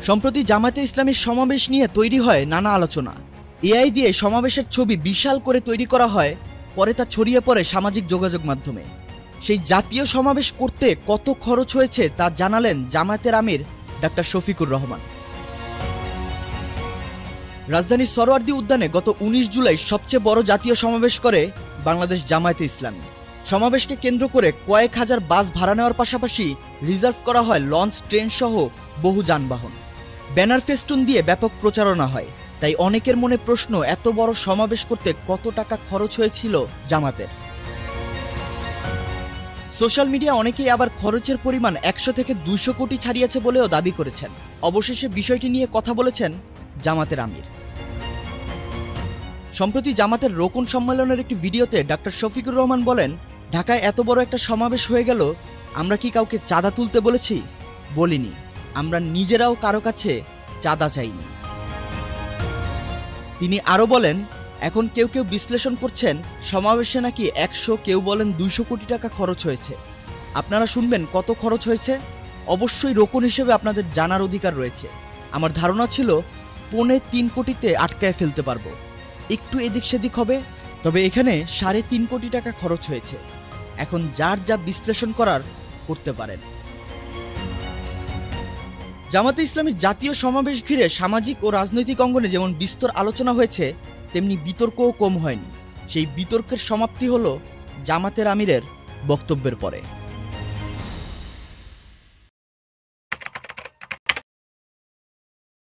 সম্প্রতি জামায়াতে ইসলামীর সমাবেশ নিয়ে তৈরি হয় নানা আলোচনা। এআই দিয়ে সমাবেশের ছবি বিশাল করে তৈরি করা হয়, পরে তা ছড়িয়ে পড়ে সামাজিক যোগাযোগ মাধ্যমে। সেই জাতীয় সমাবেশ করতে কত খরচ হয়েছে তা জানালেন জামায়াতের আমির ডাক্তার শফিকুর রহমান। রাজধানীর সরোয়ার্দী উদ্যানে গত ১৯ জুলাই সবচেয়ে বড় জাতীয় সমাবেশ করে বাংলাদেশ জামায়াতে ইসলামী। সমাবেশকে কেন্দ্র করে কয়েক হাজার বাস ভাড়া নেওয়ার পাশাপাশি রিজার্ভ করা হয় লঞ্চ, ট্রেন সহ বহু যানবাহন। ব্যানার ফেস্টুন দিয়ে ব্যাপক প্রচারণা হয়। তাই অনেকের মনে প্রশ্ন, এত বড় সমাবেশ করতে কত টাকা খরচ হয়েছিল জামাতের? সোশ্যাল মিডিয়া অনেকেই আবার খরচের পরিমাণ ১০০ থেকে ২০০ কোটি ছাড়িয়েছে বলেও দাবি করেছেন। অবশেষে বিষয়টি নিয়ে কথা বলেছেন জামাতের আমির। সম্প্রতি জামাতের রোকন সম্মেলনের একটি ভিডিওতে ডাক্তার শফিকুর রহমান বলেন, ঢাকায় এত বড় একটা সমাবেশ হয়ে গেল, আমরা কি কাউকে চাঁদা তুলতে বলেছি? বলিনি। আমরা নিজেরাও কারো কাছে চাঁদা চাইনি। তিনি আরও বলেন, এখন কেউ কেউ বিশ্লেষণ করছেন সমাবেশে নাকি ১০০, কেউ বলেন ২০০ কোটি টাকা খরচ হয়েছে। আপনারা শুনবেন কত খরচ হয়েছে? অবশ্যই রোকন হিসেবে আপনাদের জানার অধিকার রয়েছে। আমার ধারণা ছিল ৩.৫ কোটিতে আটকায় ফেলতে পারবো, একটু এদিক সেদিক হবে, তবে এখানে ৩.৫ কোটি টাকা খরচ হয়েছে। এখন যার যা বিশ্লেষণ করার করতে পারেন। জামায়াতে ইসলামীর জাতীয় সমাবেশ ঘিরে সামাজিক ও রাজনৈতিক অঙ্গনে যেমন বিস্তর আলোচনা হয়েছে, তেমনি বিতর্কও কম হয়নি। সেই বিতর্কের সমাপ্তি হলো জামাতের আমিরের বক্তব্যের পরে।